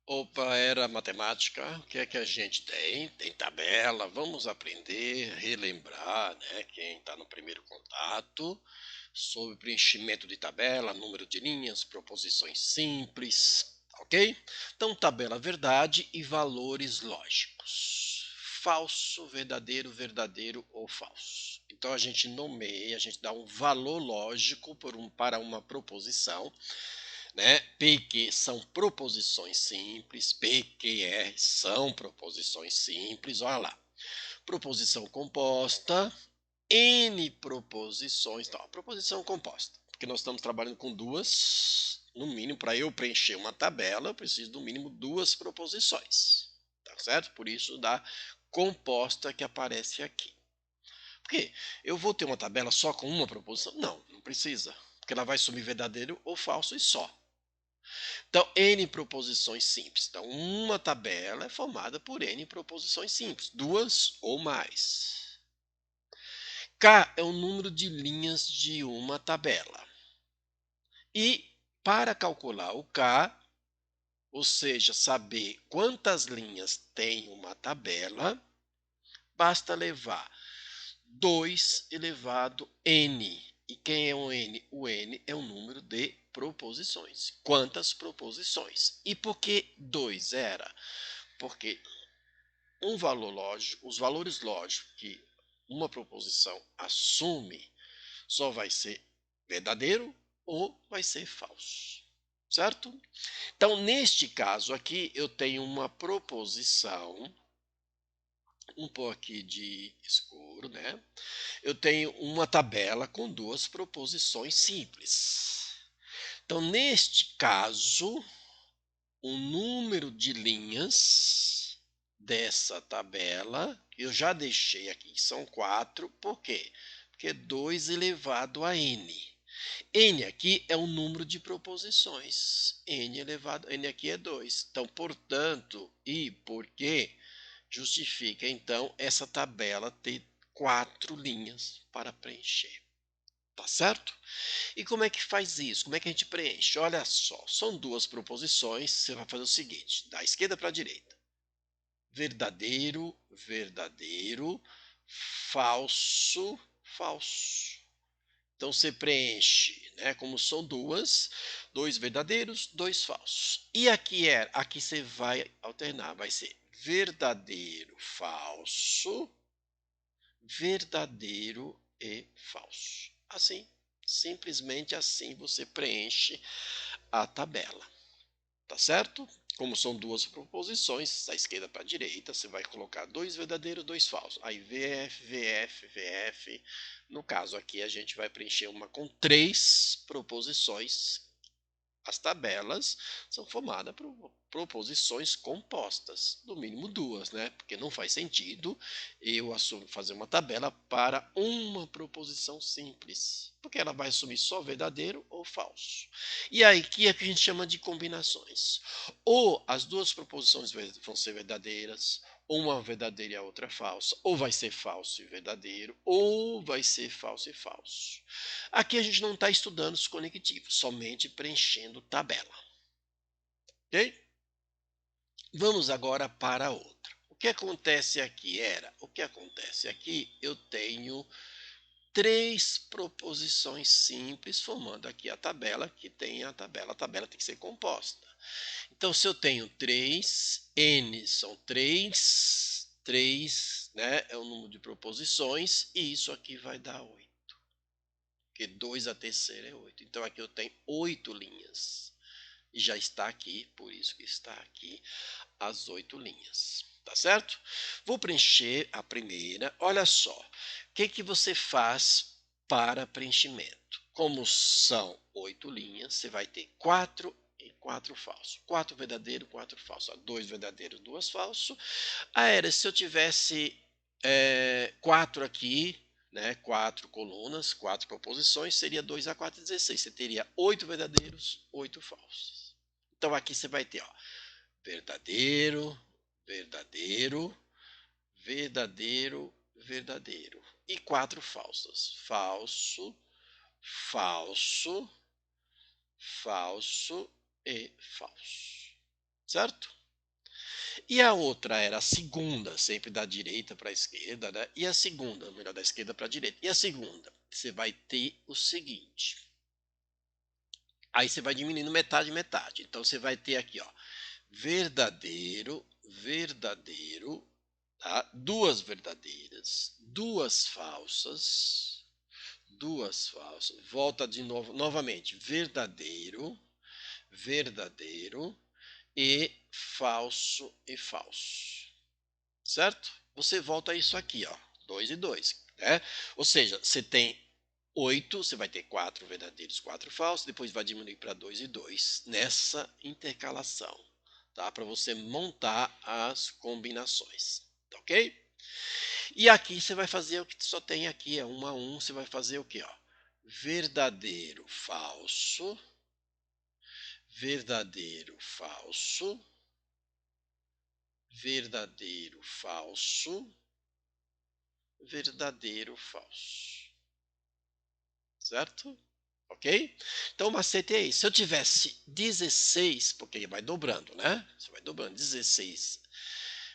Opa, era matemática. O que é que a gente tem? Tem tabela. Vamos aprender, relembrar, né? Quem está no primeiro contato, sobre preenchimento de tabela, número de linhas, proposições simples, ok? Então, tabela verdade e valores lógicos. Falso, verdadeiro, verdadeiro ou falso. Então a gente nomeia, a gente dá um valor lógico para uma proposição, né? PQ são proposições simples, PQR são proposições simples, olha lá. Proposição composta, N proposições, então, proposição composta, porque nós estamos trabalhando com duas, no mínimo, para eu preencher uma tabela, eu preciso do mínimo duas proposições, tá certo? Por isso da composta que aparece aqui. Por quê? Eu vou ter uma tabela só com uma proposição? Não, não precisa, porque ela vai sumir verdadeiro ou falso e só. Então, N proposições simples. Então, uma tabela é formada por N proposições simples, duas ou mais. K é o número de linhas de uma tabela. E para calcular o K, ou seja, saber quantas linhas tem uma tabela, basta levar 2 elevado N. E quem é o N? O N é o número de proposições. Quantas proposições? E por que 2 era? Porque um valor lógico, os valores lógicos que uma proposição assume só vai ser verdadeiro ou vai ser falso, certo? Então, neste caso aqui, eu tenho uma proposição, um pouco aqui de escuro, né? Eu tenho uma tabela com duas proposições simples. Então, neste caso, o número de linhas dessa tabela, eu já deixei aqui, são 4, por quê? Porque 2 elevado a n. N aqui é o número de proposições, n aqui é 2. Então, portanto, e porque justifica, então, essa tabela ter 4 linhas para preencher. Tá certo? E como é que faz isso? Como é que a gente preenche? Olha só, são duas proposições, você vai fazer o seguinte, da esquerda para a direita. Verdadeiro, verdadeiro, falso, falso. Então você preenche, né? Como são duas, dois verdadeiros, dois falsos. E aqui você vai alternar, vai ser verdadeiro, falso, verdadeiro e falso. Assim, simplesmente assim você preenche a tabela, tá certo? Como são duas proposições, da esquerda para a direita, você vai colocar dois verdadeiros, dois falsos. Aí VF, VF, VF. No caso aqui, a gente vai preencher uma com três proposições. As tabelas são formadas por proposições compostas, no mínimo duas, né? Porque não faz sentido eu fazer uma tabela para uma proposição simples, porque ela vai assumir só verdadeiro ou falso. E aí, que é que a gente chama de combinações. Ou as duas proposições vão ser verdadeiras, ou uma verdadeira e a outra falsa, ou vai ser falso e verdadeiro, ou vai ser falso e falso. Aqui a gente não está estudando os conectivos, somente preenchendo tabela. Ok? Vamos agora para outra. O que acontece aqui o que acontece aqui, eu tenho três proposições simples formando aqui a tabela, que tem a tabela tem que ser composta. Então, se eu tenho 3, N são 3, né, é o número de proposições, e isso aqui vai dar 8. Porque 2 a terceira é 8. Então, aqui eu tenho 8 linhas. E já está aqui, por isso que está aqui as 8 linhas. Tá certo? Vou preencher a primeira. Olha só, o que você faz para preenchimento? Como são 8 linhas, você vai ter 4 e 4 falsos. 4 verdadeiro, 4 falsos. 2 verdadeiro, 2 falsos. Era, se eu tivesse 4 aqui, né, 4 colunas, 4 proposições, seria 2 a 4, 16. Você teria 8 verdadeiros, 8 falsos. Então aqui você vai ter, ó, verdadeiro, verdadeiro, verdadeiro, verdadeiro. E 4 falsas. Falso, falso, falso e falso. Certo? E a outra era a segunda, sempre da direita para a esquerda, né? E a segunda, melhor, da esquerda para a direita. E a segunda, você vai ter o seguinte. Aí você vai diminuindo metade, metade. Então você vai ter aqui, ó, verdadeiro, verdadeiro, tá? Duas verdadeiras, duas falsas. Volta de novo, novamente, verdadeiro, verdadeiro e falso, certo? Você volta a isso aqui, ó, 2 e 2, né? Ou seja, você tem 8, você vai ter 4 verdadeiros, 4 falsos, depois vai diminuir para 2 e 2 nessa intercalação, tá? Para você montar as combinações, tá ok? E aqui você vai fazer o que só tem aqui, é 1 a 1, você vai fazer o que, ó? Verdadeiro, falso, verdadeiro, falso, verdadeiro, falso, verdadeiro, falso. Certo? Ok? Então o macete é esse. Se eu tivesse 16, porque vai dobrando, né? Você vai dobrando 16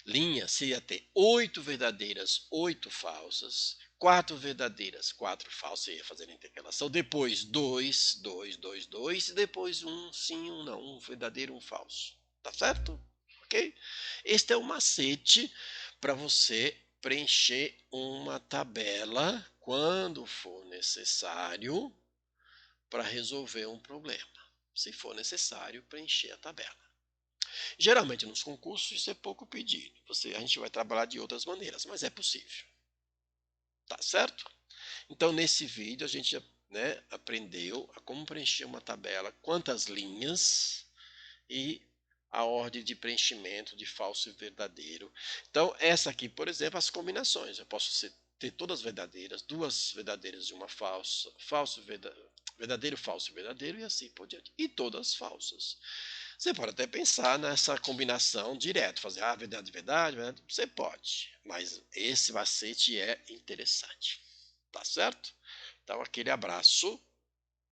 linhas, você ia ter 8 verdadeiras, 8 falsas, 4 verdadeiras, 4 falsas, você ia fazer a intercalação, depois 2, 2, 2, 2, e depois um sim, um não, um verdadeiro, um falso. Tá certo? Ok? Este é o macete para você preencher uma tabela quando for necessário para resolver um problema. Se for necessário, preencher a tabela. Geralmente nos concursos isso é pouco pedido. A gente vai trabalhar de outras maneiras, mas é possível. Tá certo? Então nesse vídeo a gente, né, aprendeu a como preencher uma tabela, quantas linhas e a ordem de preenchimento de falso e verdadeiro. Então essa aqui, por exemplo, as combinações. Eu posso ter todas verdadeiras, duas verdadeiras e uma falsa, verdadeiro, falso e verdadeiro, e assim por diante. E todas falsas. Você pode até pensar nessa combinação direto, fazer verdade, verdade, verdade. Você pode, mas esse macete é interessante. Tá certo? Então, aquele abraço